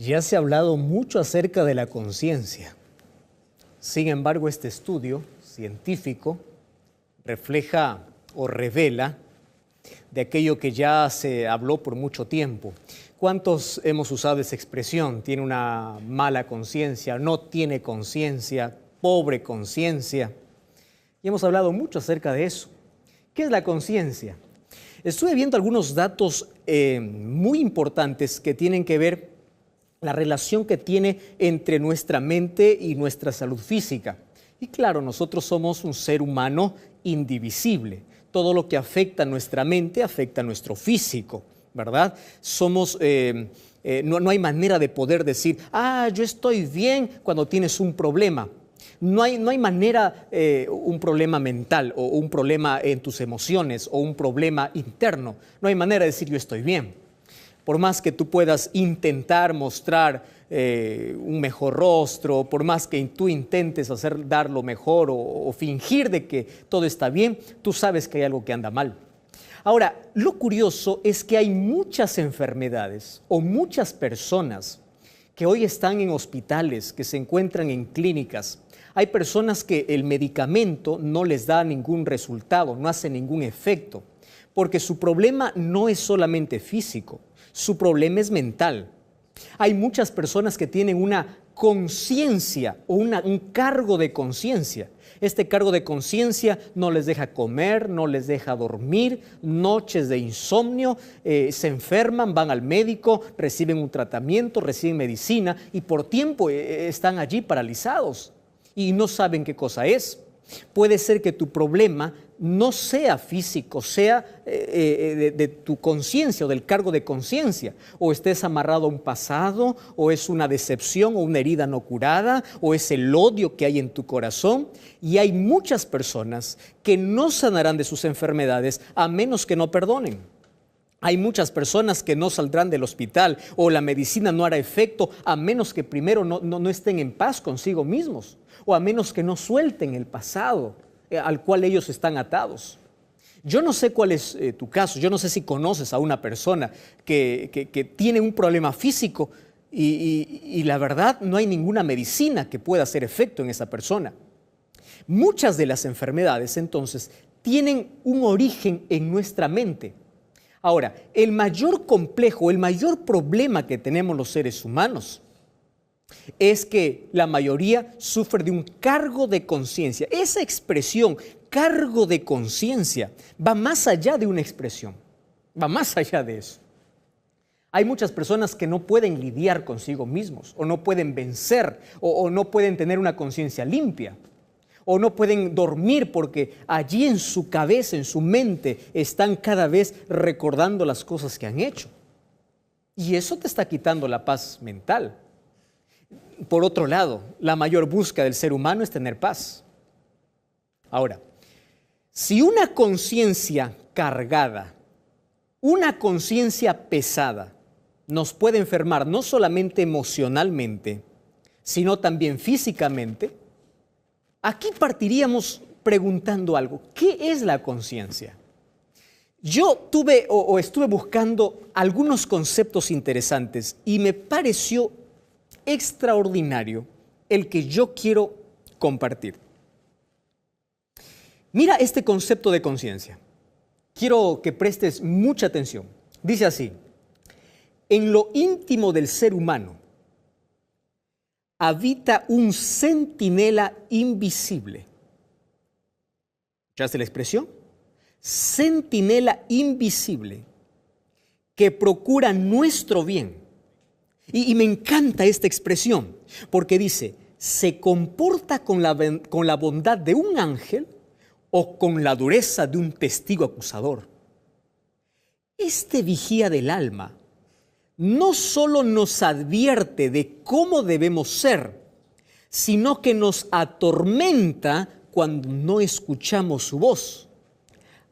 Ya se ha hablado mucho acerca de la conciencia. Sin embargo, este estudio científico refleja o revela de aquello que ya se habló por mucho tiempo. ¿Cuántos hemos usado esa expresión? Tiene una mala conciencia, no tiene conciencia, pobre conciencia. Y hemos hablado mucho acerca de eso. ¿Qué es la conciencia? Estuve viendo algunos datos muy importantes que tienen que ver la relación que tiene entre nuestra mente y nuestra salud física. Y claro, nosotros somos un ser humano indivisible. Todo lo que afecta a nuestra mente afecta a nuestro físico, ¿verdad? No hay manera de poder decir, yo estoy bien cuando tienes un problema. No hay manera, un problema mental o un problema en tus emociones o un problema interno. No hay manera de decir yo estoy bien. Por más que tú puedas intentar mostrar un mejor rostro, por más que tú intentes dar lo mejor o fingir de que todo está bien, tú sabes que hay algo que anda mal. Ahora, lo curioso es que hay muchas enfermedades o muchas personas que hoy están en hospitales, que se encuentran en clínicas. Hay personas que el medicamento no les da ningún resultado, no hace ningún efecto, porque su problema no es solamente físico, su problema es mental. Hay muchas personas que tienen una conciencia o un cargo de conciencia. Este cargo de conciencia no les deja comer, no les deja dormir, noches de insomnio, se enferman, van al médico, reciben un tratamiento, reciben medicina y por tiempo están allí paralizados y no saben qué cosa es. Puede ser que tu problema no sea físico, sea de tu conciencia o del cargo de conciencia, o estés amarrado a un pasado, o es una decepción o una herida no curada, o es el odio que hay en tu corazón. Y hay muchas personas que no sanarán de sus enfermedades a menos que no perdonen. Hay muchas personas que no saldrán del hospital o la medicina no hará efecto a menos que primero no estén en paz consigo mismos o a menos que no suelten el pasado al cual ellos están atados. Yo no sé cuál es tu caso, yo no sé si conoces a una persona que tiene un problema físico y la verdad no hay ninguna medicina que pueda hacer efecto en esa persona. Muchas de las enfermedades entonces tienen un origen en nuestra mente. Ahora, el mayor complejo, el mayor problema que tenemos los seres humanos es que la mayoría sufre de un cargo de conciencia. Esa expresión, cargo de conciencia, va más allá de una expresión, va más allá de eso. Hay muchas personas que no pueden lidiar consigo mismos, o no pueden vencer, o no pueden tener una conciencia limpia, o no pueden dormir porque allí en su cabeza, en su mente, están cada vez recordando las cosas que han hecho. Y eso te está quitando la paz mental. Por otro lado, la mayor búsqueda del ser humano es tener paz. Ahora, si una conciencia cargada, una conciencia pesada, nos puede enfermar no solamente emocionalmente, sino también físicamente, aquí partiríamos preguntando algo. ¿Qué es la conciencia? Yo estuve buscando algunos conceptos interesantes y me pareció extraordinario el que yo quiero compartir. Mira este concepto de conciencia. Quiero que prestes mucha atención. Dice así: en lo íntimo del ser humano habita un centinela invisible. ¿Escuchaste la expresión? Centinela invisible que procura nuestro bien. Y me encanta esta expresión porque dice, se comporta con la bondad de un ángel o con la dureza de un testigo acusador. Este vigía del alma no solo nos advierte de cómo debemos ser, sino que nos atormenta cuando no escuchamos su voz.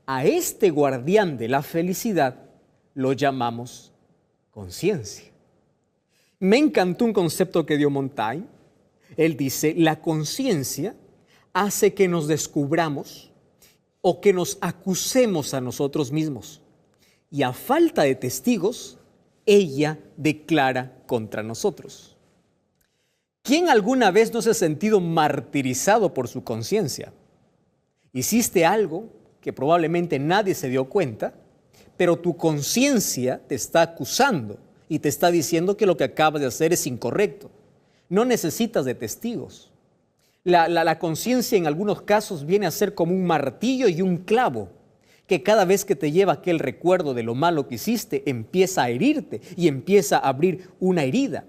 A este guardián de la felicidad lo llamamos conciencia. Me encantó un concepto que dio Montaigne. Él dice, la conciencia hace que nos descubramos o que nos acusemos a nosotros mismos. Y a falta de testigos, ella declara contra nosotros. ¿Quién alguna vez no se ha sentido martirizado por su conciencia? Hiciste algo que probablemente nadie se dio cuenta, pero tu conciencia te está acusando y te está diciendo que lo que acabas de hacer es incorrecto. No necesitas de testigos. La conciencia en algunos casos viene a ser como un martillo y un clavo, que cada vez que te lleva aquel recuerdo de lo malo que hiciste, empieza a herirte y empieza a abrir una herida.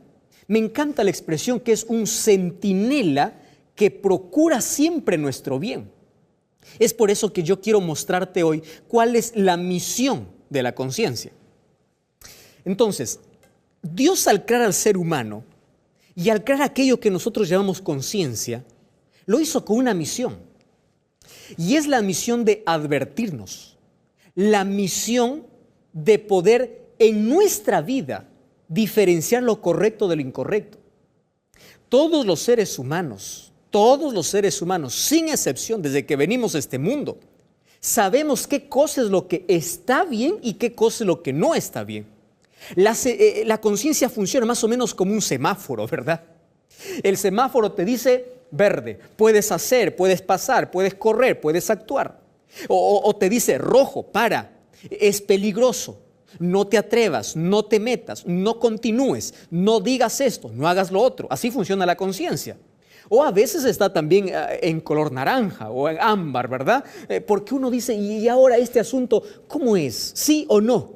Me encanta la expresión que es un centinela que procura siempre nuestro bien. Es por eso que yo quiero mostrarte hoy cuál es la misión de la conciencia. Entonces, Dios al crear al ser humano y al crear aquello que nosotros llamamos conciencia, lo hizo con una misión. Y es la misión de advertirnos, la misión de poder en nuestra vida diferenciar lo correcto de lo incorrecto. Todos los seres humanos, sin excepción, desde que venimos a este mundo, sabemos qué cosa es lo que está bien y qué cosa es lo que no está bien. La conciencia funciona más o menos como un semáforo, ¿verdad? El semáforo te dice verde, puedes hacer, puedes pasar, puedes correr, puedes actuar. O te dice rojo, para, es peligroso, no te atrevas, no te metas, no continúes, no digas esto, no hagas lo otro. Así funciona la conciencia. O a veces está también en color naranja o en ámbar, ¿verdad? Porque uno dice, ¿y ahora este asunto cómo es? ¿Sí o no?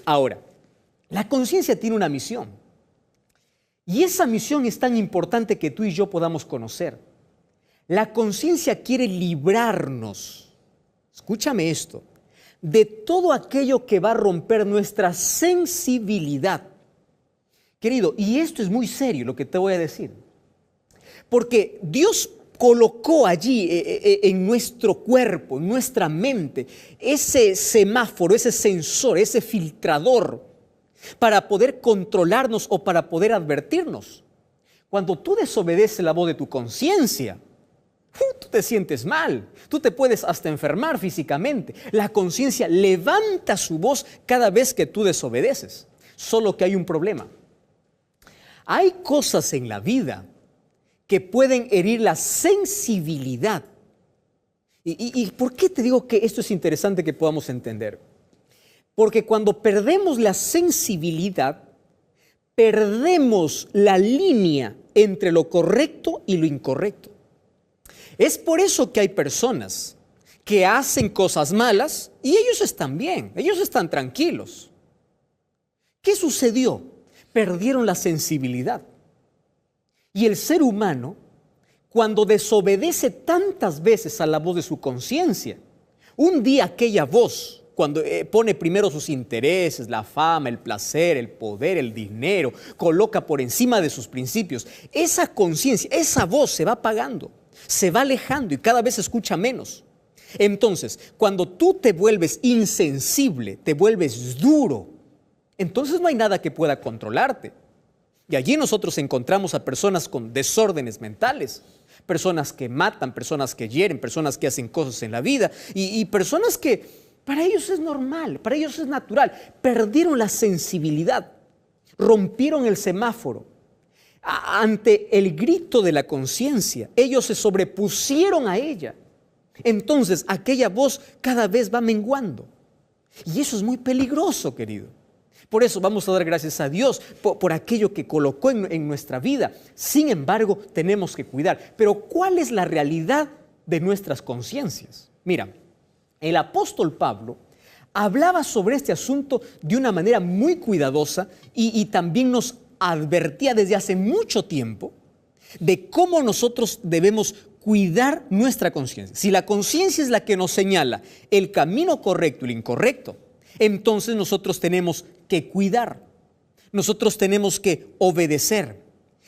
Ahora, la conciencia tiene una misión. Y esa misión es tan importante que tú y yo podamos conocer. La conciencia quiere librarnos, escúchame esto, de todo aquello que va a romper nuestra sensibilidad. Querido, y esto es muy serio lo que te voy a decir. Porque Dios colocó allí en nuestro cuerpo, en nuestra mente, ese semáforo, ese sensor, ese filtrador para poder controlarnos o para poder advertirnos. Cuando tú desobedeces la voz de tu conciencia, tú te sientes mal, tú te puedes hasta enfermar físicamente. La conciencia levanta su voz cada vez que tú desobedeces. Solo que hay un problema. Hay cosas en la vida que pueden herir la sensibilidad. ¿Y por qué te digo que esto es interesante que podamos entender? Porque cuando perdemos la sensibilidad, perdemos la línea entre lo correcto y lo incorrecto. Es por eso que hay personas que hacen cosas malas y ellos están bien, ellos están tranquilos. ¿Qué sucedió? Perdieron la sensibilidad. Y el ser humano, cuando desobedece tantas veces a la voz de su conciencia, un día aquella voz, cuando pone primero sus intereses, la fama, el placer, el poder, el dinero, coloca por encima de sus principios, esa conciencia, esa voz se va apagando, se va alejando y cada vez se escucha menos. Entonces, cuando tú te vuelves insensible, te vuelves duro, entonces no hay nada que pueda controlarte. Y allí nosotros encontramos a personas con desórdenes mentales, personas que matan, personas que hieren, personas que hacen cosas en la vida y personas que para ellos es normal, para ellos es natural. Perdieron la sensibilidad, rompieron el semáforo. Ante el grito de la conciencia, ellos se sobrepusieron a ella. Entonces aquella voz cada vez va menguando. Y eso es muy peligroso, querido. Por eso vamos a dar gracias a Dios por aquello que colocó en nuestra vida. Sin embargo, tenemos que cuidar. Pero ¿cuál es la realidad de nuestras conciencias? Mira, el apóstol Pablo hablaba sobre este asunto de una manera muy cuidadosa y también nos advertía desde hace mucho tiempo de cómo nosotros debemos cuidar nuestra conciencia. Si la conciencia es la que nos señala el camino correcto y el incorrecto, entonces nosotros tenemos que cuidar, nosotros tenemos que obedecer.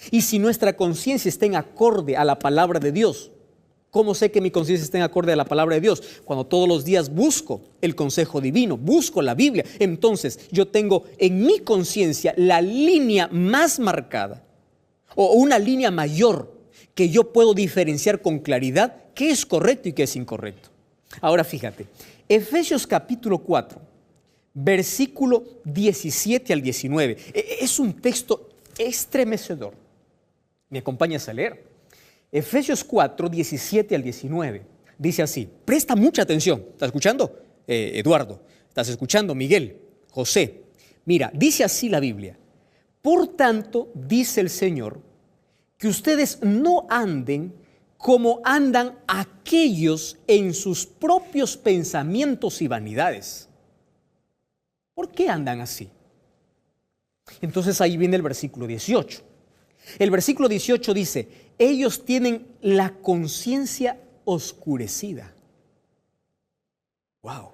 Y si nuestra conciencia está en acorde a la palabra de Dios, ¿cómo sé que mi conciencia está en acorde a la palabra de Dios? Cuando todos los días busco el consejo divino, busco la Biblia, entonces yo tengo en mi conciencia la línea más marcada o una línea mayor que yo puedo diferenciar con claridad qué es correcto y qué es incorrecto. Ahora fíjate, Efesios capítulo 4. versículo 17 al 19. Es un texto estremecedor. ¿Me acompañas a leer? Efesios 4, 17 al 19. Dice así, presta mucha atención. ¿Estás escuchando, Eduardo? ¿Estás escuchando, Miguel? José. Mira, dice así la Biblia. Por tanto, dice el Señor, que ustedes no anden como andan aquellos en sus propios pensamientos y vanidades. ¿Por qué andan así? Entonces ahí viene el versículo 18. El versículo 18 dice, ellos tienen la conciencia oscurecida. ¡Wow!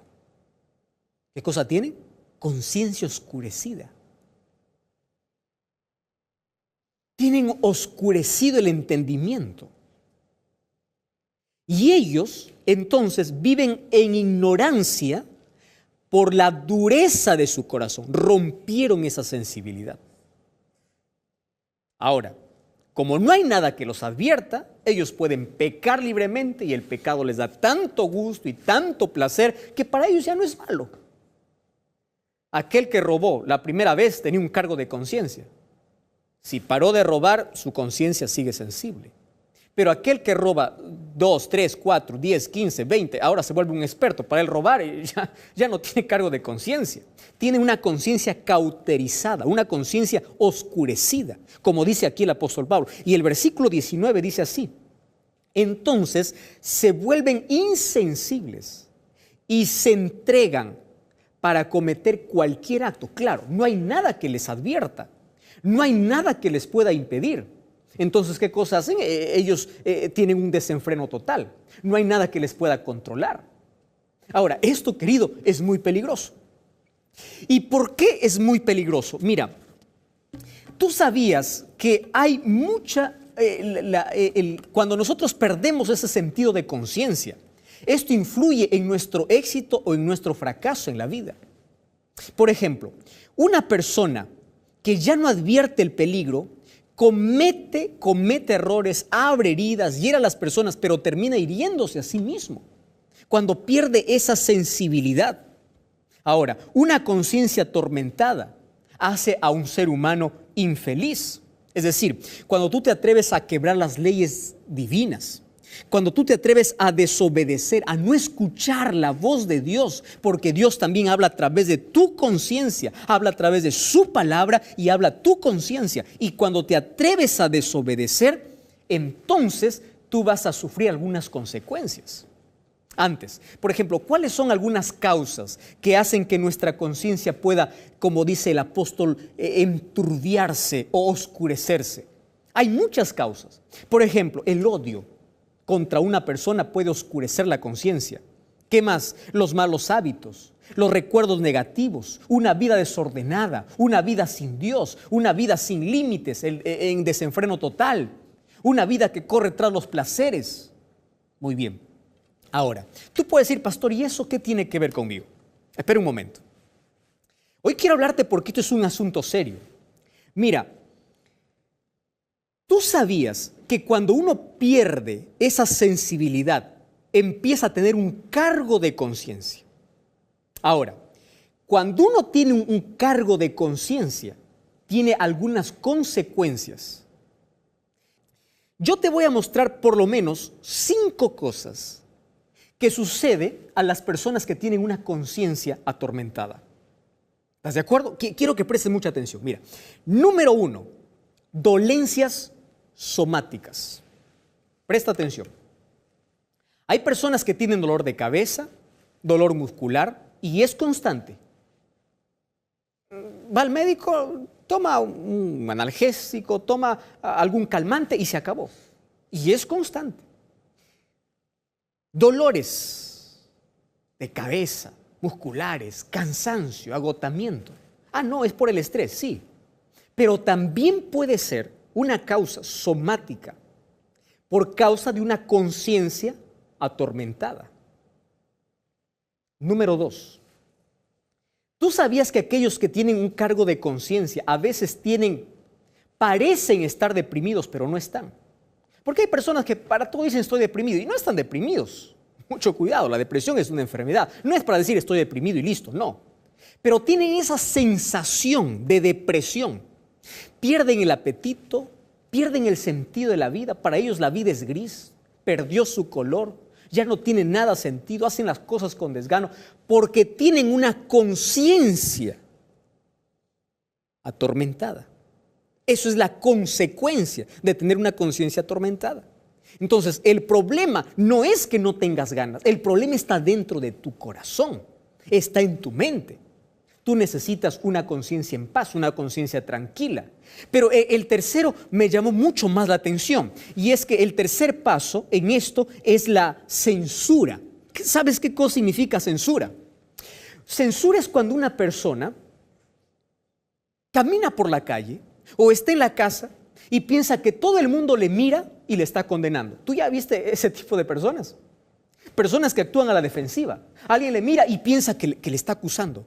¿Qué cosa tienen? Conciencia oscurecida. Tienen oscurecido el entendimiento. Y ellos entonces viven en ignorancia por la dureza de su corazón. Rompieron esa sensibilidad. Ahora, como no hay nada que los advierta, ellos pueden pecar libremente y el pecado les da tanto gusto y tanto placer que para ellos ya no es malo. Aquel que robó la primera vez tenía un cargo de conciencia. Si paró de robar, su conciencia sigue sensible. Pero aquel que roba 2, 3, 4, 10, 15, 20, ahora se vuelve un experto. Para él robar ya no tiene cargo de conciencia. Tiene una conciencia cauterizada, una conciencia oscurecida, como dice aquí el apóstol Pablo. Y el versículo 19 dice así, entonces se vuelven insensibles y se entregan para cometer cualquier acto. Claro, no hay nada que les advierta, no hay nada que les pueda impedir. Entonces, ¿qué cosa hacen? Ellos tienen un desenfreno total. No hay nada que les pueda controlar. Ahora, esto, querido, es muy peligroso. ¿Y por qué es muy peligroso? Mira, tú sabías que hay mucha... cuando nosotros perdemos ese sentido de conciencia, esto influye en nuestro éxito o en nuestro fracaso en la vida. Por ejemplo, una persona que ya no advierte el peligro, comete errores, abre heridas, hiere a las personas, pero termina hiriéndose a sí mismo cuando pierde esa sensibilidad. Ahora, una conciencia atormentada hace a un ser humano infeliz. Es decir, cuando tú te atreves a quebrar las leyes divinas, cuando tú te atreves a desobedecer, a no escuchar la voz de Dios, porque Dios también habla a través de tu conciencia, habla a través de su palabra y habla tu conciencia. Y cuando te atreves a desobedecer, entonces tú vas a sufrir algunas consecuencias. Antes, por ejemplo, ¿cuáles son algunas causas que hacen que nuestra conciencia pueda, como dice el apóstol, enturbiarse o oscurecerse? Hay muchas causas. Por ejemplo, el odio contra una persona puede oscurecer la conciencia. ¿Qué más? Los malos hábitos, los recuerdos negativos, una vida desordenada, una vida sin Dios, una vida sin límites, en desenfreno total, una vida que corre tras los placeres. Muy bien. Ahora, tú puedes decir, pastor, ¿y eso qué tiene que ver conmigo? Espera un momento. Hoy quiero hablarte porque esto es un asunto serio. Mira, ¿tú sabías que cuando uno pierde esa sensibilidad, empieza a tener un cargo de conciencia? Ahora, cuando uno tiene un cargo de conciencia, tiene algunas consecuencias. Yo te voy a mostrar por lo menos 5 cosas que sucede a las personas que tienen una conciencia atormentada. ¿Estás de acuerdo? Quiero que prestes mucha atención. Mira, número 1, dolencias somáticas. Presta atención. Hay personas que tienen dolor de cabeza, dolor muscular y es constante. Va al médico, toma un analgésico, toma algún calmante y se acabó. Y es constante. Dolores de cabeza, musculares, cansancio, agotamiento. No, es por el estrés, sí. Pero también puede ser una causa somática por causa de una conciencia atormentada. Número 2. ¿Tú sabías que aquellos que tienen un cargo de conciencia a veces parecen estar deprimidos, pero no están? Porque hay personas que para todo dicen estoy deprimido y no están deprimidos. Mucho cuidado, la depresión es una enfermedad. No es para decir estoy deprimido y listo, no. pero tienen esa sensación de depresión. Pierden el apetito, pierden el sentido de la vida. Para ellos la vida es gris, perdió su color, ya no tiene nada sentido, hacen las cosas con desgano porque tienen una conciencia atormentada. Eso es la consecuencia de tener una conciencia atormentada. Entonces, el problema no es que no tengas ganas, el problema está dentro de tu corazón, está en tu mente. Tú necesitas una conciencia en paz, una conciencia tranquila. Pero el tercero me llamó mucho más la atención, y es que el tercer paso en esto es la censura. ¿Sabes qué cosa significa censura? Censura es cuando una persona camina por la calle o está en la casa y piensa que todo el mundo le mira y le está condenando. ¿Tú ya viste ese tipo de personas? Personas que actúan a la defensiva. Alguien le mira y piensa que le está acusando.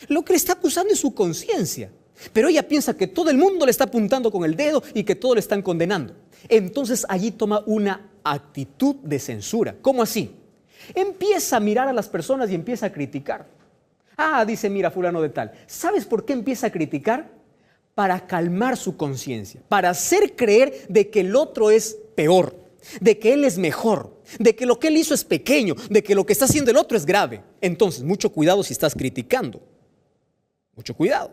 Lo que le está acusando es su conciencia, pero ella piensa que todo el mundo le está apuntando con el dedo y que todos le están condenando. Entonces allí toma una actitud de censura. ¿Cómo así? Empieza a mirar a las personas y empieza a criticar. Dice, mira, fulano de tal. ¿Sabes por qué empieza a criticar? Para calmar su conciencia, para hacer creer de que el otro es peor, de que él es mejor, de que lo que él hizo es pequeño, de que lo que está haciendo el otro es grave. Entonces, mucho cuidado si estás criticando. Mucho cuidado.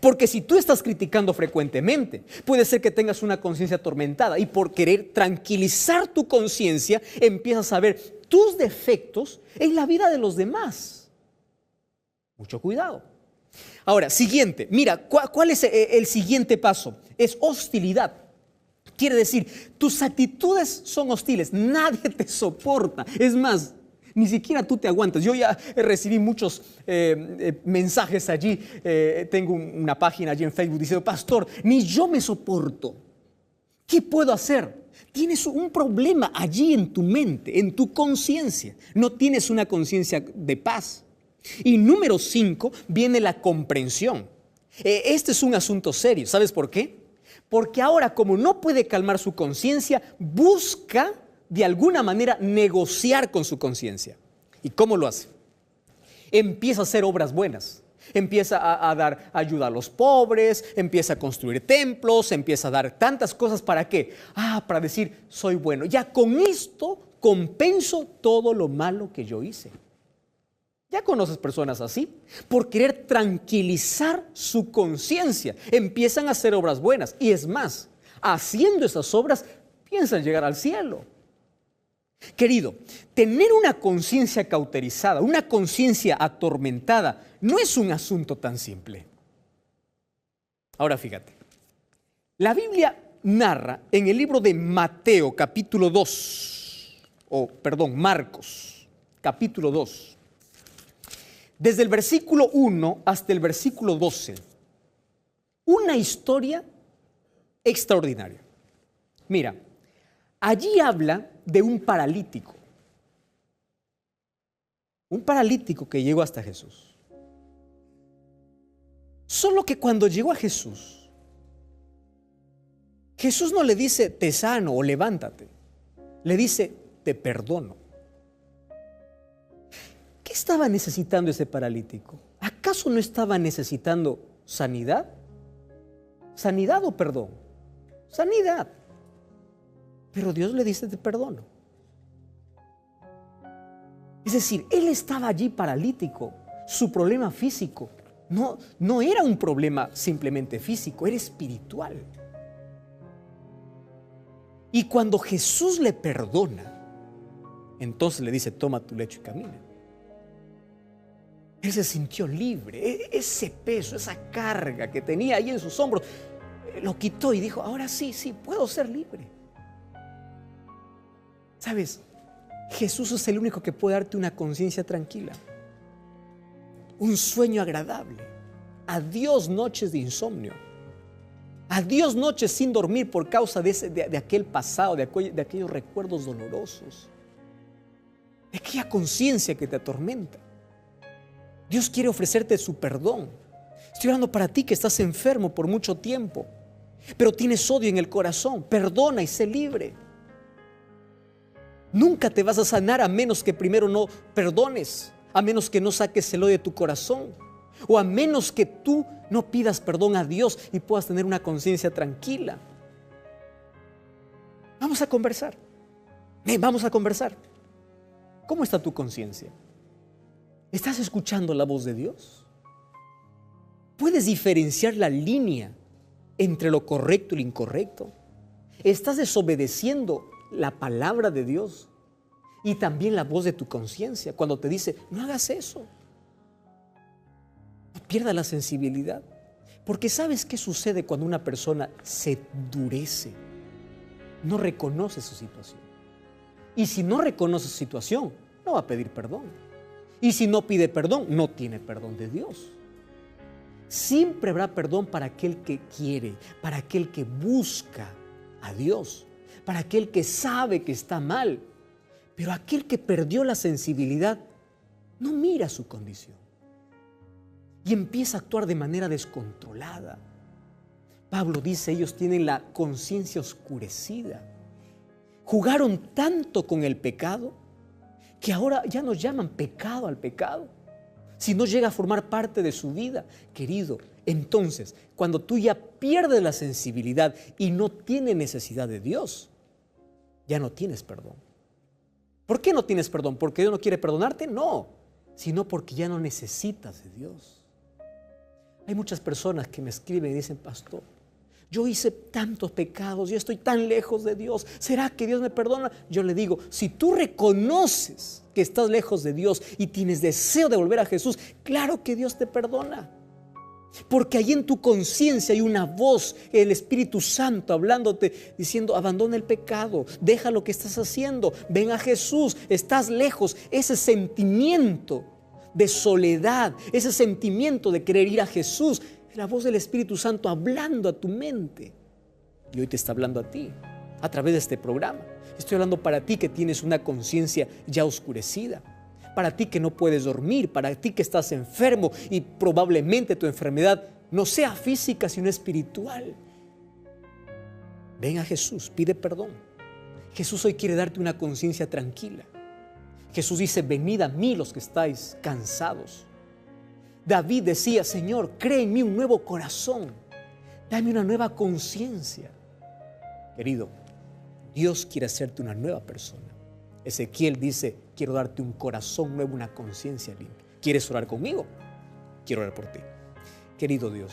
Porque si tú estás criticando frecuentemente, puede ser que tengas una conciencia atormentada y por querer tranquilizar tu conciencia, empiezas a ver tus defectos en la vida de los demás. Mucho cuidado. Ahora, siguiente. Mira, ¿cuál es el siguiente paso? Es hostilidad. Quiere decir, tus actitudes son hostiles, nadie te soporta. Es más, ni siquiera tú te aguantas. Yo ya recibí muchos mensajes allí. Tengo una página allí en Facebook diciendo, pastor, ni yo me soporto. ¿Qué puedo hacer? Tienes un problema allí en tu mente, en tu conciencia. No tienes una conciencia de paz. Y número 5 viene la comprensión. Este es un asunto serio. ¿Sabes por qué? Porque ahora, como no puede calmar su conciencia, busca de alguna manera negociar con su conciencia. ¿Y cómo lo hace? Empieza a hacer obras buenas. Empieza a dar ayuda a los pobres, empieza a construir templos, empieza a dar tantas cosas. ¿Para qué? Para decir, soy bueno. Ya con esto compenso todo lo malo que yo hice. ¿Ya conoces personas así? Por querer tranquilizar su conciencia, empiezan a hacer obras buenas. Y es más, haciendo esas obras, piensan llegar al cielo. Querido, tener una conciencia cauterizada, una conciencia atormentada, no es un asunto tan simple. Ahora fíjate, la Biblia narra en el libro de Mateo, capítulo 2, Marcos, capítulo 2, desde el versículo 1 hasta el versículo 12, una historia extraordinaria. Mira, allí habla de un paralítico que llegó hasta Jesús. Solo que cuando llegó a Jesús, Jesús no le dice, te sano o levántate, le dice, te perdono. ¿Qué estaba necesitando ese paralítico? ¿Acaso no estaba necesitando sanidad? ¿Sanidad o perdón? Sanidad. Pero Dios le dice, te perdono. Es decir, él estaba allí paralítico. Su problema físico no era un problema simplemente físico, era espiritual. Y cuando Jesús le perdona, entonces le dice, toma tu lecho y camina. Él se sintió libre. Ese peso, esa carga que tenía ahí en sus hombros, lo quitó y dijo, ahora sí, puedo ser libre. ¿Sabes? Jesús es el único que puede darte una conciencia tranquila, un sueño agradable. Adiós noches de insomnio. Adiós noches sin dormir por causa de aquel pasado, de aquellos recuerdos dolorosos, de aquella conciencia que te atormenta. Dios quiere ofrecerte su perdón. Estoy hablando para ti que estás enfermo por mucho tiempo, pero tienes odio en el corazón. Perdona y sé libre. Nunca te vas a sanar a menos que primero no perdones, a menos que no saques el odio de tu corazón. o a menos que tú no pidas perdón a Dios y puedas tener una conciencia tranquila. Vamos a conversar. Vamos a conversar. ¿Cómo está tu conciencia? ¿Estás escuchando la voz de Dios? ¿Puedes diferenciar la línea entre lo correcto y lo incorrecto? ¿Estás desobedeciendo la palabra de Dios y también la voz de tu conciencia cuando te dice, no hagas eso? No pierdas la sensibilidad. Porque ¿sabes qué sucede cuando una persona se endurece? No reconoce su situación. Y si no reconoce su situación, no va a pedir perdón. Y si no pide perdón, no tiene perdón de Dios. Siempre habrá perdón para aquel que quiere, para aquel que busca a Dios, para aquel que sabe que está mal. Pero aquel que perdió la sensibilidad no mira su condición y empieza a actuar de manera descontrolada. Pablo dice, ellos tienen la conciencia oscurecida. Jugaron tanto con el pecado que ahora ya no llaman pecado al pecado, si no llega a formar parte de su vida. Querido, entonces, cuando tú ya pierdes la sensibilidad y no tienes necesidad de Dios, ya no tienes perdón. ¿Por qué no tienes perdón? ¿Porque Dios no quiere perdonarte? No, sino porque ya no necesitas de Dios. Hay muchas personas que me escriben y dicen, pastor, yo hice tantos pecados, yo estoy tan lejos de Dios, ¿será que Dios me perdona? Yo le digo, si tú reconoces que estás lejos de Dios y tienes deseo de volver a Jesús, claro que Dios te perdona. Porque ahí en tu conciencia hay una voz, el Espíritu Santo hablándote, diciendo, abandona el pecado, deja lo que estás haciendo, ven a Jesús, estás lejos. Ese sentimiento de soledad, ese sentimiento de querer ir a Jesús, la voz del Espíritu Santo hablando a tu mente. Y hoy te está hablando a ti, a través de este programa. Estoy hablando para ti que tienes una conciencia ya oscurecida, para ti que no puedes dormir, para ti que estás enfermo y probablemente tu enfermedad no sea física sino espiritual. Ven a Jesús, pide perdón. Jesús hoy quiere darte una conciencia tranquila. Jesús dice, venid a mí los que estáis cansados. David decía, Señor, crea en mí un nuevo corazón, dame una nueva conciencia. Querido, Dios quiere hacerte una nueva persona. Ezequiel dice, quiero darte un corazón nuevo, una conciencia limpia. ¿Quieres orar conmigo? Quiero orar por ti. Querido Dios,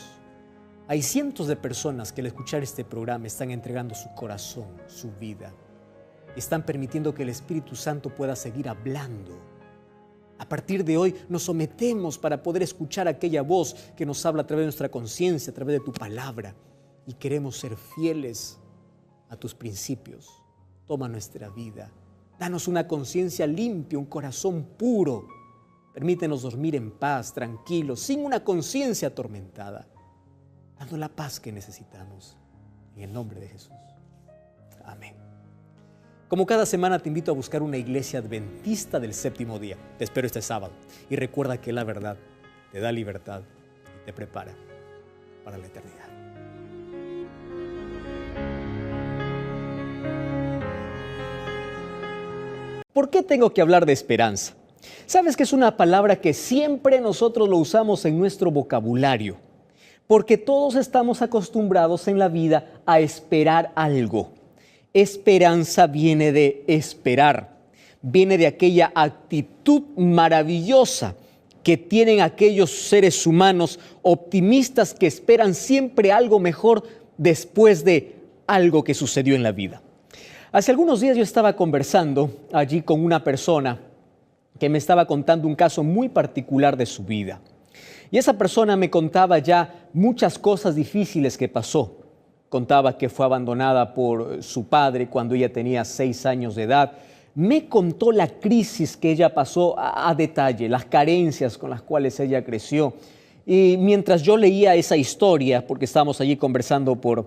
hay cientos de personas que al escuchar este programa están entregando su corazón, su vida. Están permitiendo que el Espíritu Santo pueda seguir hablando. A partir de hoy nos sometemos para poder escuchar aquella voz que nos habla a través de nuestra conciencia, a través de tu palabra. Y queremos ser fieles a tus principios. Toma nuestra vida. Danos una conciencia limpia, un corazón puro. Permítenos dormir en paz, tranquilos, sin una conciencia atormentada. Dando la paz que necesitamos. En el nombre de Jesús. Amén. Como cada semana te invito a buscar una iglesia adventista del séptimo día. Te espero este sábado. Y recuerda que la verdad te da libertad y te prepara para la eternidad. ¿Por qué tengo que hablar de esperanza? Sabes que es una palabra que siempre nosotros lo usamos en nuestro vocabulario, porque todos estamos acostumbrados en la vida a esperar algo. Esperanza viene de esperar, viene de aquella actitud maravillosa que tienen aquellos seres humanos optimistas que esperan siempre algo mejor después de algo que sucedió en la vida. Hace algunos días yo estaba conversando allí con una persona que me estaba contando un caso muy particular de su vida. Y esa persona me contaba ya muchas cosas difíciles que pasó. Contaba que fue abandonada por su padre cuando ella tenía 6 años de edad. Me contó la crisis que ella pasó a detalle, las carencias con las cuales ella creció. Y mientras yo leía esa historia, porque estábamos allí conversando por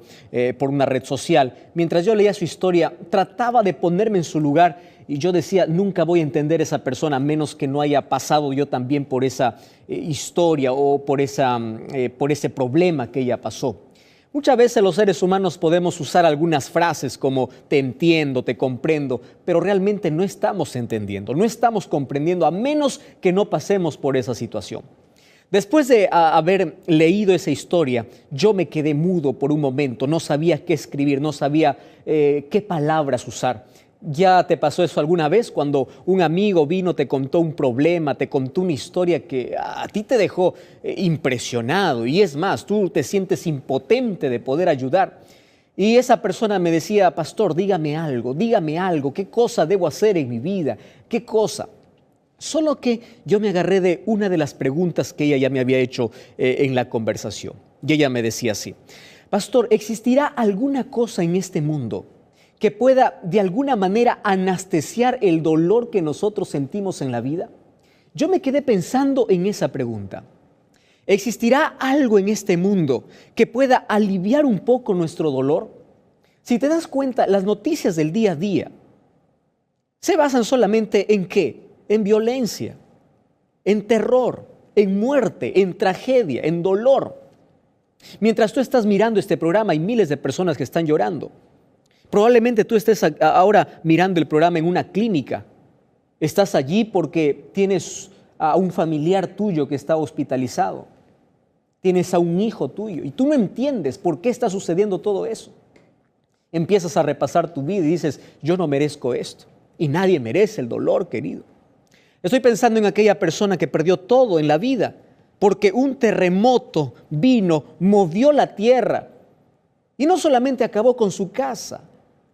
una red social, mientras yo leía su historia, trataba de ponerme en su lugar y yo decía, nunca voy a entender a esa persona a menos que no haya pasado yo también por esa historia o por ese problema que ella pasó. Muchas veces los seres humanos podemos usar algunas frases como te entiendo, te comprendo, pero realmente no estamos entendiendo, no estamos comprendiendo a menos que no pasemos por esa situación. Después de haber leído esa historia, yo me quedé mudo por un momento, no sabía qué escribir, no sabía qué palabras usar. ¿Ya te pasó eso alguna vez cuando un amigo vino, te contó un problema, te contó una historia que a ti te dejó impresionado? Y es más, tú te sientes impotente de poder ayudar. Y esa persona me decía: pastor, dígame algo, ¿qué cosa debo hacer en mi vida? ¿Qué cosa? Solo que yo me agarré de una de las preguntas que ella ya me había hecho en la conversación. Y ella me decía así: pastor, ¿existirá alguna cosa en este mundo que pueda de alguna manera anestesiar el dolor que nosotros sentimos en la vida? Yo me quedé pensando en esa pregunta. ¿Existirá algo en este mundo que pueda aliviar un poco nuestro dolor? Si te das cuenta, las noticias del día a día se basan solamente ¿en qué? En violencia, en terror, en muerte, en tragedia, en dolor. Mientras tú estás mirando este programa, hay miles de personas que están llorando. Probablemente tú estés ahora mirando el programa en una clínica. Estás allí porque tienes a un familiar tuyo que está hospitalizado. Tienes a un hijo tuyo y tú no entiendes por qué está sucediendo todo eso. Empiezas a repasar tu vida y dices: yo no merezco esto. Y nadie merece el dolor, querido. Estoy pensando en aquella persona que perdió todo en la vida porque un terremoto vino, movió la tierra y no solamente acabó con su casa,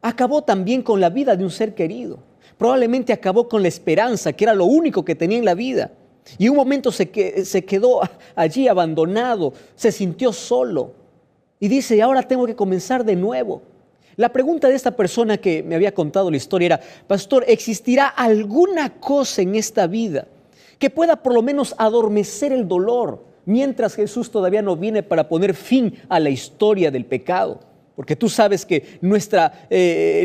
acabó también con la vida de un ser querido. Probablemente acabó con la esperanza, que era lo único que tenía en la vida. Y un momento se quedó allí abandonado, se sintió solo y dice: ahora tengo que comenzar de nuevo. La pregunta de esta persona que me había contado la historia era: pastor, ¿existirá alguna cosa en esta vida que pueda por lo menos adormecer el dolor mientras Jesús todavía no viene para poner fin a la historia del pecado? Porque tú sabes que nuestra fe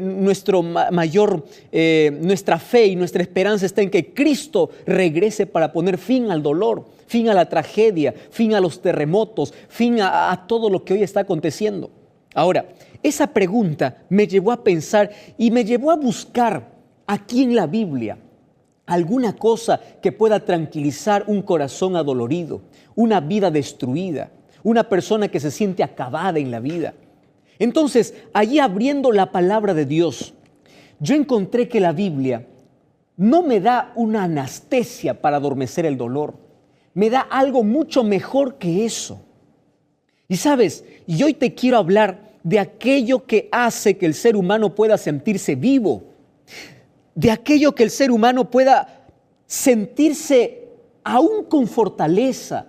y nuestra esperanza está en que Cristo regrese para poner fin al dolor, fin a la tragedia, fin a los terremotos, fin a todo lo que hoy está aconteciendo. Ahora, esa pregunta me llevó a pensar y me llevó a buscar aquí en la Biblia alguna cosa que pueda tranquilizar un corazón adolorido, una vida destruida, una persona que se siente acabada en la vida. Entonces, allí abriendo la palabra de Dios, yo encontré que la Biblia no me da una anestesia para adormecer el dolor, me da algo mucho mejor que eso. Y sabes, y hoy te quiero hablar de aquello que hace que el ser humano pueda sentirse vivo, de aquello que el ser humano pueda sentirse aún con fortaleza,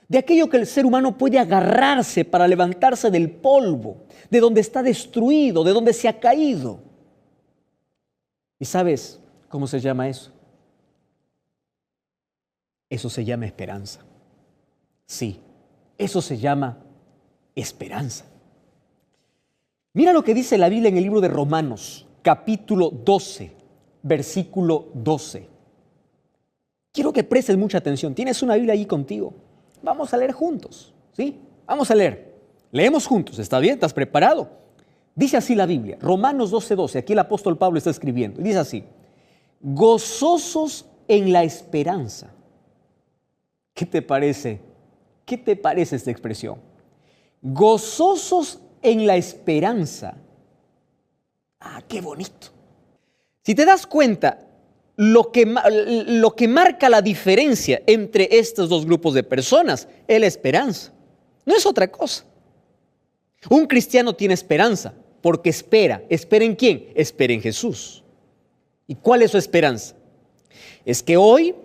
de aquello que el ser humano puede agarrarse para levantarse del polvo, de donde está destruido, de donde se ha caído. ¿Y sabes cómo se llama eso? Eso se llama esperanza. Sí, eso se llama esperanza. Mira lo que dice la Biblia en el libro de Romanos, capítulo 12, versículo 12. Quiero que prestes mucha atención. Tienes una Biblia ahí contigo. Vamos a leer juntos, ¿sí? Vamos a leer. Leemos juntos, ¿está bien? ¿Estás preparado? Dice así la Biblia, Romanos 12, 12. Aquí el apóstol Pablo está escribiendo. Dice así: gozosos en la esperanza. ¿Qué te parece? ¿Qué te parece esta expresión? Gozosos en la esperanza. Ah, qué bonito. Si te das cuenta, lo que marca la diferencia entre estos dos grupos de personas es la esperanza. No es otra cosa. Un cristiano tiene esperanza porque espera. ¿Espera en quién? Espera en Jesús. ¿Y cuál es su esperanza? Es que hoy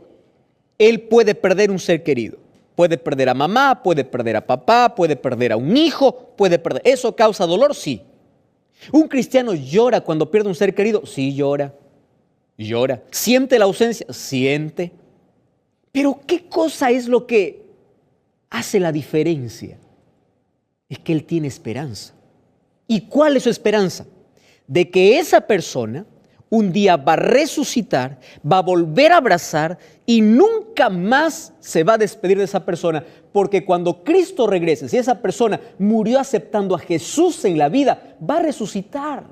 él puede perder un ser querido. Puede perder a mamá, puede perder a papá, puede perder a un hijo, puede perder. ¿Eso causa dolor? Sí. ¿Un cristiano llora cuando pierde un ser querido? Sí, llora. Llora. ¿Siente la ausencia? Siente. Pero ¿qué cosa es lo que hace la diferencia? Es que él tiene esperanza. ¿Y cuál es su esperanza? De que esa persona un día va a resucitar, va a volver a abrazar y nunca más se va a despedir de esa persona, porque cuando Cristo regrese, si esa persona murió aceptando a Jesús en la vida, va a resucitar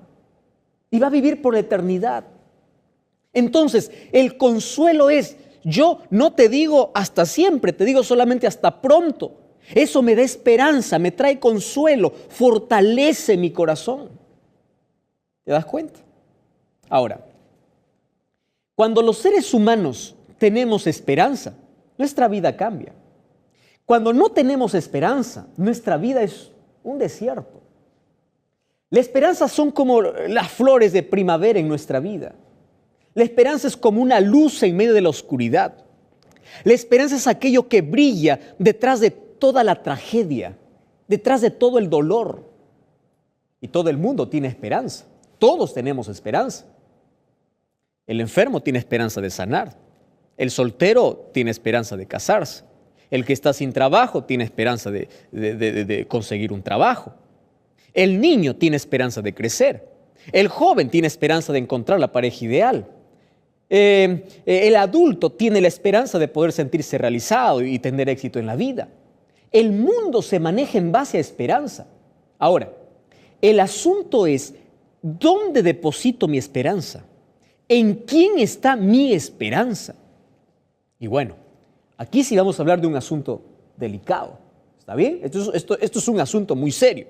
y va a vivir por la eternidad. Entonces, el consuelo es: yo no te digo hasta siempre, te digo solamente hasta pronto. Eso me da esperanza, me trae consuelo, fortalece mi corazón. ¿Te das cuenta? Ahora, cuando los seres humanos tenemos esperanza, nuestra vida cambia. Cuando no tenemos esperanza, nuestra vida es un desierto. La esperanza son como las flores de primavera en nuestra vida. La esperanza es como una luz en medio de la oscuridad. La esperanza es aquello que brilla detrás de toda la tragedia, detrás de todo el dolor. Y todo el mundo tiene esperanza. Todos tenemos esperanza. El enfermo tiene esperanza de sanar. El soltero tiene esperanza de casarse. El que está sin trabajo tiene esperanza de conseguir un trabajo. El niño tiene esperanza de crecer. El joven tiene esperanza de encontrar la pareja ideal. El adulto tiene la esperanza de poder sentirse realizado y tener éxito en la vida. El mundo se maneja en base a esperanza. Ahora, el asunto es, ¿dónde deposito mi esperanza? ¿En quién está mi esperanza? Y bueno, aquí sí vamos a hablar de un asunto delicado. ¿Está bien? Esto es un asunto muy serio.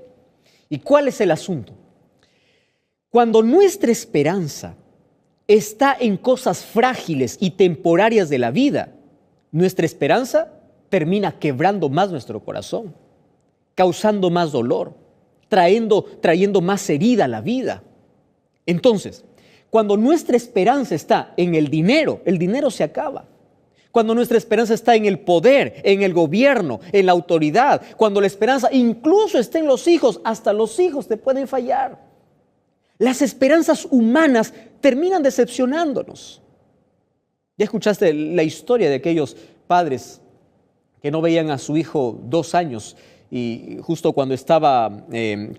¿Y cuál es el asunto? Cuando nuestra esperanza está en cosas frágiles y temporarias de la vida, nuestra esperanza termina quebrando más nuestro corazón, causando más dolor, trayendo más herida a la vida. Entonces, cuando nuestra esperanza está en el dinero se acaba. Cuando nuestra esperanza está en el poder, en el gobierno, en la autoridad, cuando la esperanza incluso está en los hijos, hasta los hijos te pueden fallar. Las esperanzas humanas terminan decepcionándonos. Ya escuchaste la historia de aquellos padres que no veían a su hijo 2 años y justo cuando estaba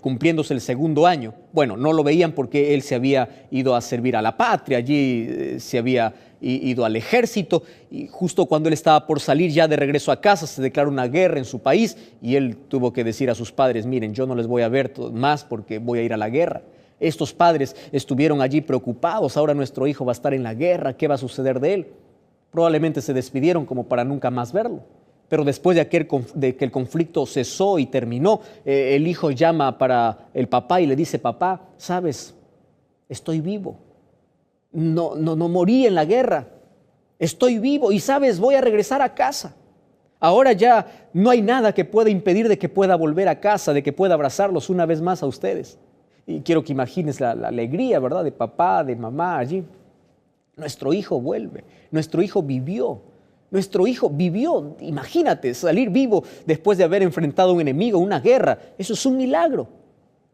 cumpliéndose el 2.º año, bueno, no lo veían porque él se había ido a servir a la patria, allí se había ido al ejército, y justo cuando él estaba por salir ya de regreso a casa se declaró una guerra en su país y él tuvo que decir a sus padres, miren, yo no les voy a ver más porque voy a ir a la guerra. Estos padres estuvieron allí preocupados, ahora nuestro hijo va a estar en la guerra, ¿qué va a suceder de él? Probablemente se despidieron como para nunca más verlo. Pero después de que el conflicto cesó y terminó, el hijo llama para el papá y le dice, papá, ¿sabes? Estoy vivo. No morí en la guerra. Estoy vivo y, ¿sabes? Voy a regresar a casa. Ahora ya no hay nada que pueda impedir de que pueda volver a casa, de que pueda abrazarlos una vez más a ustedes. Y quiero que imagines la alegría, ¿verdad? De papá, de mamá allí. Nuestro hijo vuelve. Nuestro hijo vivió. Nuestro hijo vivió, imagínate, salir vivo después de haber enfrentado a un enemigo, una guerra. Eso es un milagro.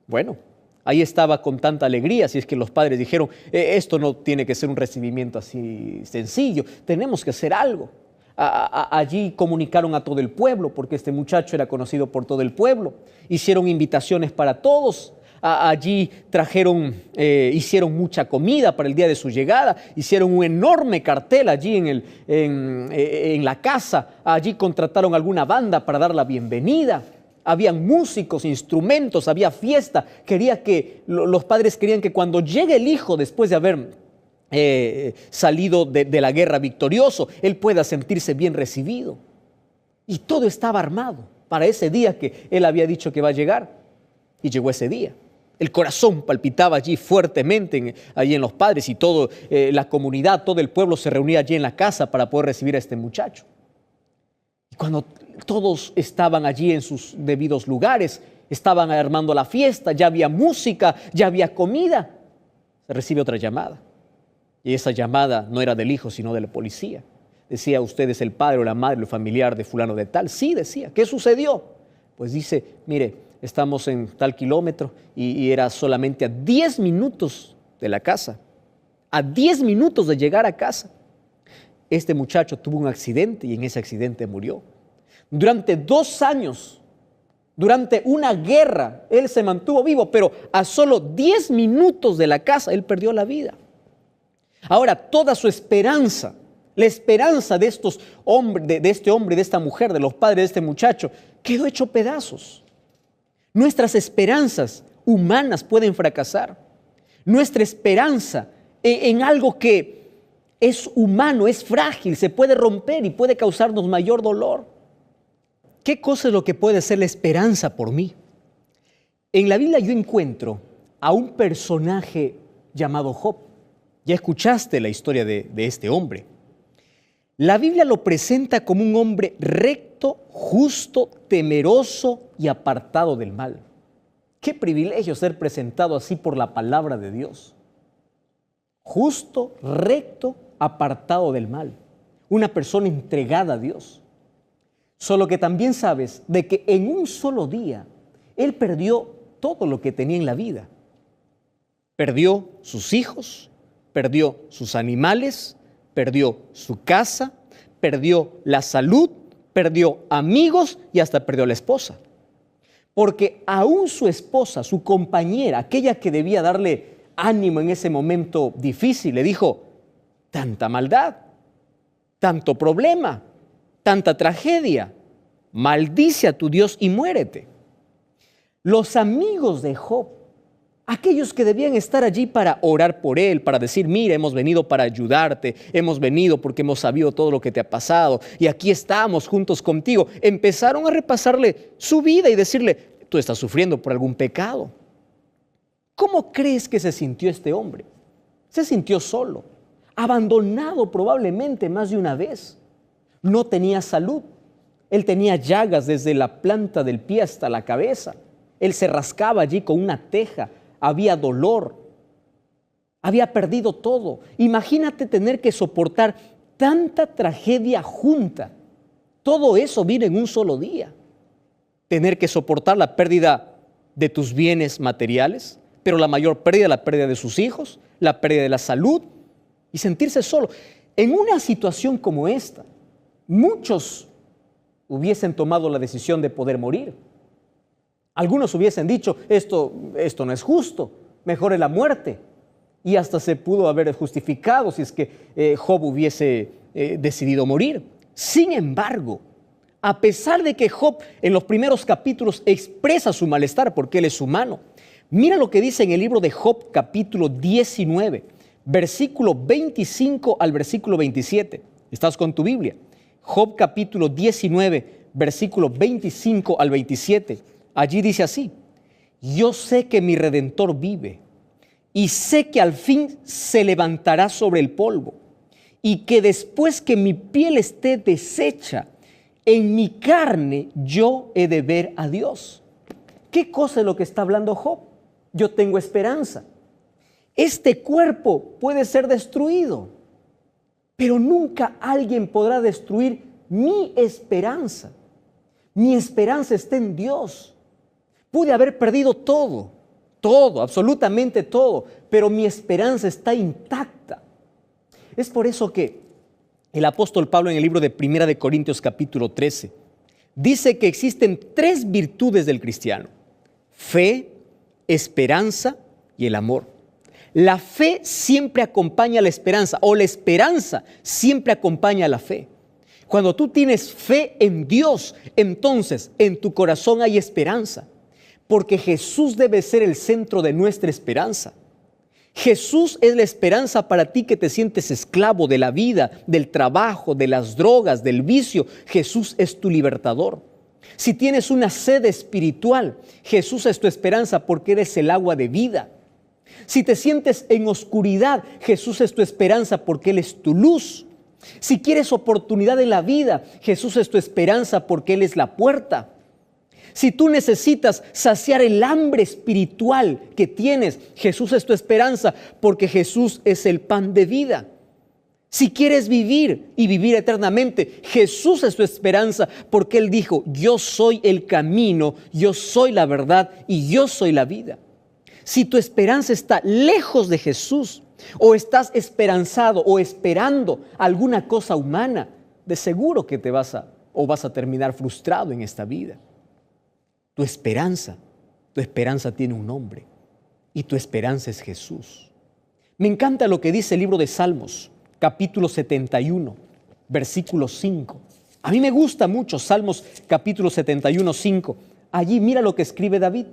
Bueno, ahí estaba con tanta alegría, así es que los padres dijeron, esto no tiene que ser un recibimiento así sencillo, tenemos que hacer algo. Allí comunicaron a todo el pueblo, porque este muchacho era conocido por todo el pueblo. Hicieron invitaciones para todos. Allí hicieron mucha comida para el día de su llegada, hicieron un enorme cartel allí en la casa, allí contrataron alguna banda para dar la bienvenida, habían músicos, instrumentos, había fiesta. Los padres querían que cuando llegue el hijo después de haber salido de la guerra victorioso, él pueda sentirse bien recibido. Y todo estaba armado para ese día que él había dicho que va a llegar, y llegó ese día. El corazón palpitaba allí fuertemente, allí en los padres, y toda la comunidad, todo el pueblo se reunía allí en la casa para poder recibir a este muchacho. Y cuando todos estaban allí en sus debidos lugares, estaban armando la fiesta, ya había música, ya había comida, se recibe otra llamada. Y esa llamada no era del hijo, sino de la policía. Decía, ¿usted es el padre o la madre o el familiar de fulano de tal? Sí, decía. ¿Qué sucedió? Pues dice, mire, estamos en tal kilómetro y era solamente a 10 minutos de la casa, a 10 minutos de llegar a casa. Este muchacho tuvo un accidente y en ese accidente murió. Durante 2 años, durante una guerra, él se mantuvo vivo, pero a solo 10 minutos de la casa, él perdió la vida. Ahora, toda su esperanza, la esperanza de estos hombres, de este hombre, de esta mujer, de los padres de este muchacho, quedó hecho pedazos. Nuestras esperanzas humanas pueden fracasar. Nuestra esperanza en algo que es humano, es frágil, se puede romper y puede causarnos mayor dolor. ¿Qué cosa es lo que puede ser la esperanza por mí? En la Biblia yo encuentro a un personaje llamado Job. Ya escuchaste la historia de este hombre. La Biblia lo presenta como un hombre recto, justo, temeroso y apartado del mal. Qué privilegio ser presentado así por la palabra de Dios. Justo, recto, apartado del mal. Una persona entregada a Dios. Solo que también sabes de que en un solo día él perdió todo lo que tenía en la vida. Perdió sus hijos, perdió sus animales, perdió su casa, perdió la salud, perdió amigos y hasta perdió la esposa. Porque aún su esposa, su compañera, aquella que debía darle ánimo en ese momento difícil, le dijo: tanta maldad, tanto problema, tanta tragedia, maldice a tu Dios y muérete. Los amigos de Job, aquellos que debían estar allí para orar por él, para decir: mira, hemos venido para ayudarte, hemos venido porque hemos sabido todo lo que te ha pasado y aquí estamos juntos contigo, empezaron a repasarle su vida y decirle: tú estás sufriendo por algún pecado. ¿Cómo crees que se sintió este hombre? Se sintió solo, abandonado probablemente más de una vez. No tenía salud. Él tenía llagas desde la planta del pie hasta la cabeza. Él se rascaba allí con una teja. Había dolor. Había perdido todo. Imagínate tener que soportar tanta tragedia junta. Todo eso vino en un solo día. Tener que soportar la pérdida de tus bienes materiales, pero la mayor pérdida, la pérdida de sus hijos, la pérdida de la salud y sentirse solo. En una situación como esta, muchos hubiesen tomado la decisión de poder morir. Algunos hubiesen dicho: esto no es justo, mejor es la muerte. Y hasta se pudo haber justificado si es que Job hubiese decidido morir. Sin embargo, a pesar de que Job en los primeros capítulos expresa su malestar porque él es humano, mira lo que dice en el libro de Job capítulo 19, versículo 25 al versículo 27. ¿Estás con tu Biblia? Job capítulo 19, versículo 25 al 27. Allí dice así: yo sé que mi Redentor vive y sé que al fin se levantará sobre el polvo y que después que mi piel esté deshecha, en mi carne yo he de ver a Dios. ¿Qué cosa es lo que está hablando Job? Yo tengo esperanza. Este cuerpo puede ser destruido, pero nunca alguien podrá destruir mi esperanza. Mi esperanza está en Dios. Pude haber perdido todo, absolutamente todo, pero mi esperanza está intacta. Es por eso que el apóstol Pablo en el libro de Primera de Corintios capítulo 13 dice que existen 3 virtudes del cristiano: fe, esperanza y el amor. La fe siempre acompaña a la esperanza, o la esperanza siempre acompaña a la fe. Cuando tú tienes fe en Dios, entonces en tu corazón hay esperanza, porque Jesús debe ser el centro de nuestra esperanza. Jesús es la esperanza para ti que te sientes esclavo de la vida, del trabajo, de las drogas, del vicio. Jesús es tu libertador. Si tienes una sed espiritual, Jesús es tu esperanza porque eres el agua de vida. Si te sientes en oscuridad, Jesús es tu esperanza porque Él es tu luz. Si quieres oportunidad en la vida, Jesús es tu esperanza porque Él es la puerta. Si tú necesitas saciar el hambre espiritual que tienes, Jesús es tu esperanza porque Jesús es el pan de vida. Si quieres vivir y vivir eternamente, Jesús es tu esperanza porque Él dijo: yo soy el camino, yo soy la verdad y yo soy la vida. Si tu esperanza está lejos de Jesús, o estás esperanzado o esperando alguna cosa humana, de seguro que vas a terminar frustrado en esta vida. Tu esperanza tiene un nombre y tu esperanza es Jesús. Me encanta lo que dice el libro de Salmos, capítulo 71, versículo 5. A mí me gusta mucho Salmos capítulo 71, 5. Allí mira lo que escribe David: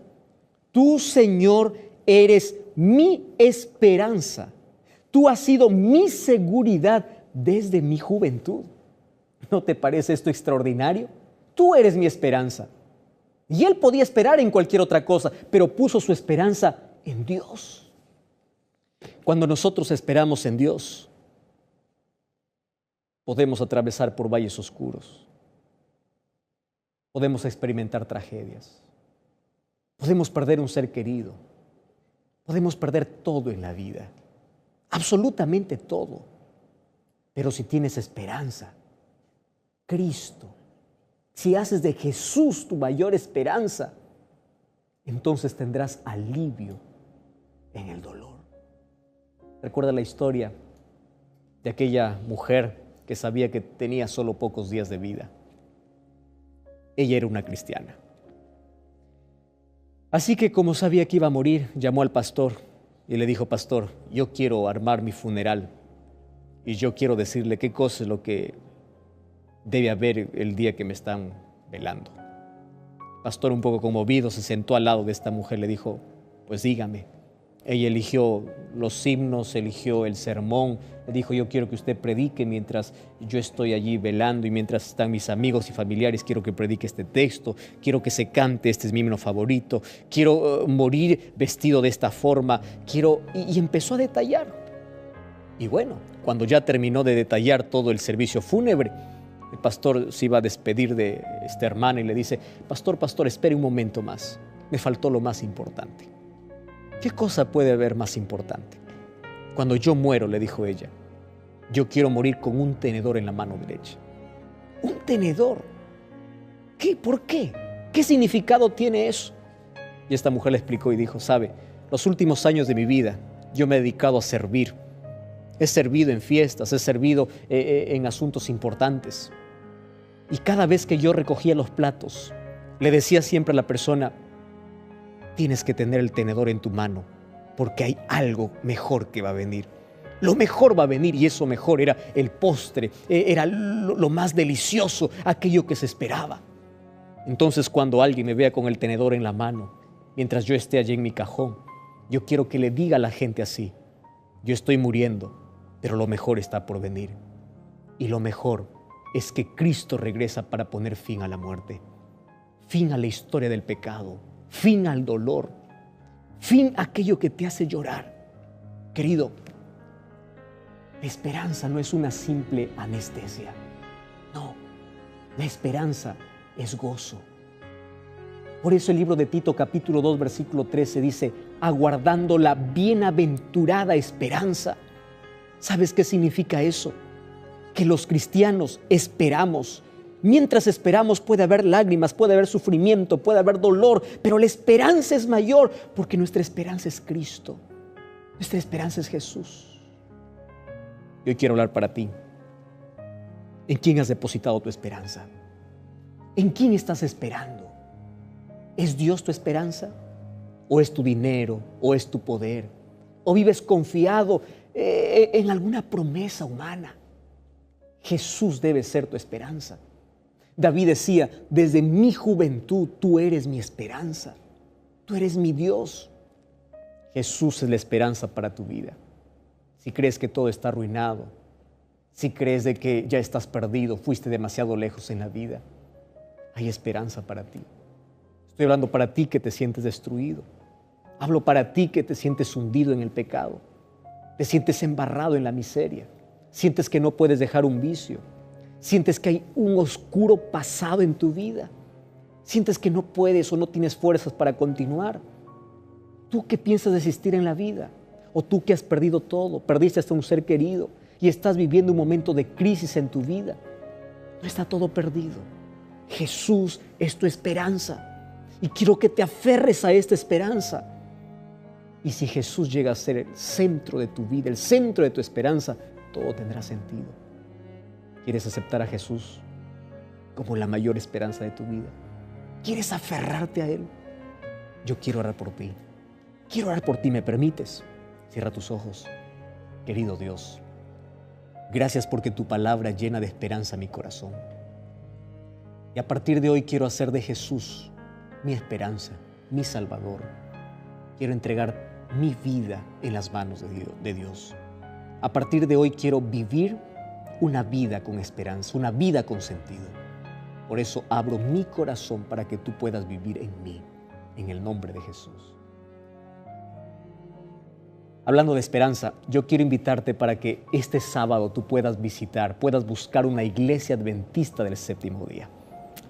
tú, Señor, eres mi esperanza. Tú has sido mi seguridad desde mi juventud. ¿No te parece esto extraordinario? Tú eres mi esperanza. Y él podía esperar en cualquier otra cosa, pero puso su esperanza en Dios. Cuando nosotros esperamos en Dios, podemos atravesar por valles oscuros. Podemos experimentar tragedias. Podemos perder un ser querido. Podemos perder todo en la vida. Absolutamente todo. Pero si tienes esperanza, Cristo, si haces de Jesús tu mayor esperanza, entonces tendrás alivio en el dolor. Recuerda la historia de aquella mujer que sabía que tenía solo pocos días de vida. Ella era una cristiana. Así que como sabía que iba a morir, llamó al pastor y le dijo: pastor, yo quiero armar mi funeral y yo quiero decirle qué cosa es lo que debe haber el día que me están velando. El pastor, un poco conmovido, se sentó al lado de esta mujer, le dijo: pues dígame. Ella eligió los himnos, eligió el sermón, le dijo: yo quiero que usted predique mientras yo estoy allí velando y mientras están mis amigos y familiares, quiero que predique este texto, quiero que se cante, este es mi himno favorito, quiero morir vestido de esta forma, y empezó a detallar. Y bueno, cuando ya terminó de detallar todo el servicio fúnebre, el pastor se iba a despedir de esta hermana y le dice: pastor, espere un momento más, me faltó lo más importante. ¿Qué cosa puede haber más importante? Cuando yo muero, le dijo ella, yo quiero morir con un tenedor en la mano derecha. ¿Un tenedor? ¿Qué? ¿Por qué? ¿Qué significado tiene eso? Y esta mujer le explicó y dijo: sabe, los últimos años de mi vida yo me he dedicado a servir. He servido en fiestas, he servido en asuntos importantes. Y cada vez que yo recogía los platos, le decía siempre a la persona: tienes que tener el tenedor en tu mano, porque hay algo mejor que va a venir. Lo mejor va a venir, y eso mejor era el postre, era lo más delicioso, aquello que se esperaba. Entonces, cuando alguien me vea con el tenedor en la mano, mientras yo esté allí en mi cajón, yo quiero que le diga a la gente así: yo estoy muriendo, pero lo mejor está por venir. Y lo mejor es que Cristo regresa para poner fin a la muerte, fin a la historia del pecado, fin al dolor, fin a aquello que te hace llorar. Querido, la esperanza no es una simple anestesia. No, la esperanza es gozo. Por eso el libro de Tito, capítulo 2, versículo 13 dice: aguardando la bienaventurada esperanza. ¿Sabes qué significa eso? Que los cristianos esperamos. Mientras esperamos puede haber lágrimas, puede haber sufrimiento, puede haber dolor, pero la esperanza es mayor porque nuestra esperanza es Cristo. Nuestra esperanza es Jesús. Y hoy quiero hablar para ti. ¿En quién has depositado tu esperanza? ¿En quién estás esperando? ¿Es Dios tu esperanza? ¿O es tu dinero? ¿O es tu poder? ¿O vives confiado en alguna promesa humana? Jesús debe ser tu esperanza. David decía: desde mi juventud tú eres mi esperanza, tú eres mi Dios. Jesús es la esperanza para tu vida. Si crees que todo está arruinado, si crees de que ya estás perdido, fuiste demasiado lejos en la vida, hay esperanza para ti. Estoy hablando para ti que te sientes destruido. Hablo para ti que te sientes hundido en el pecado, te sientes embarrado en la miseria, sientes que no puedes dejar un vicio, sientes que hay un oscuro pasado en tu vida, sientes que no puedes o no tienes fuerzas para continuar. Tú que piensas desistir en la vida, o tú que has perdido todo, perdiste hasta un ser querido y estás viviendo un momento de crisis en tu vida, no está todo perdido. Jesús es tu esperanza y quiero que te aferres a esta esperanza. Y si Jesús llega a ser el centro de tu vida, el centro de tu esperanza, todo tendrá sentido. ¿Quieres aceptar a Jesús como la mayor esperanza de tu vida? ¿Quieres aferrarte a Él? Yo quiero orar por ti. Quiero orar por ti, ¿me permites? Cierra tus ojos. Querido Dios, gracias porque tu palabra llena de esperanza mi corazón. Y a partir de hoy quiero hacer de Jesús mi esperanza, mi Salvador. Quiero entregar mi vida en las manos de Dios. A partir de hoy quiero vivir una vida con esperanza, una vida con sentido. Por eso abro mi corazón para que tú puedas vivir en mí, en el nombre de Jesús. Hablando de esperanza, yo quiero invitarte para que este sábado tú puedas visitar, puedas buscar una iglesia adventista del séptimo día.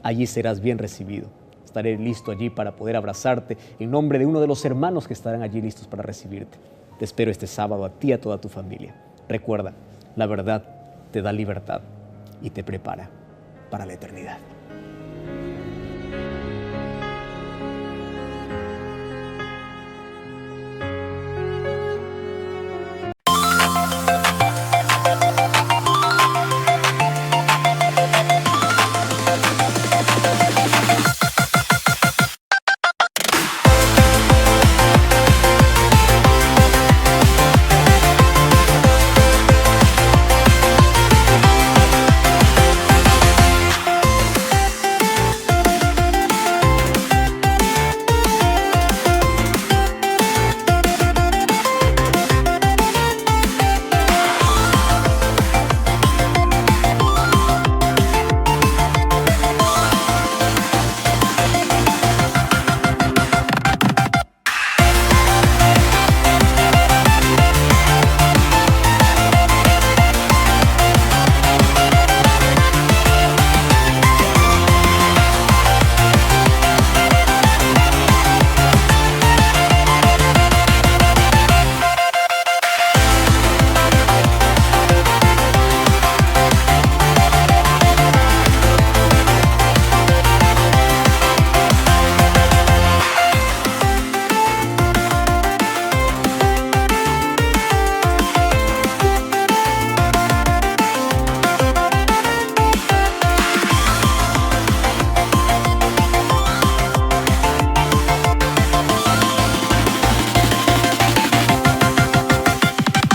Allí serás bien recibido. Estaré listo allí para poder abrazarte en nombre de uno de los hermanos que estarán allí listos para recibirte. Te espero este sábado a ti y a toda tu familia. Recuerda, la verdad te da libertad y te prepara para la eternidad.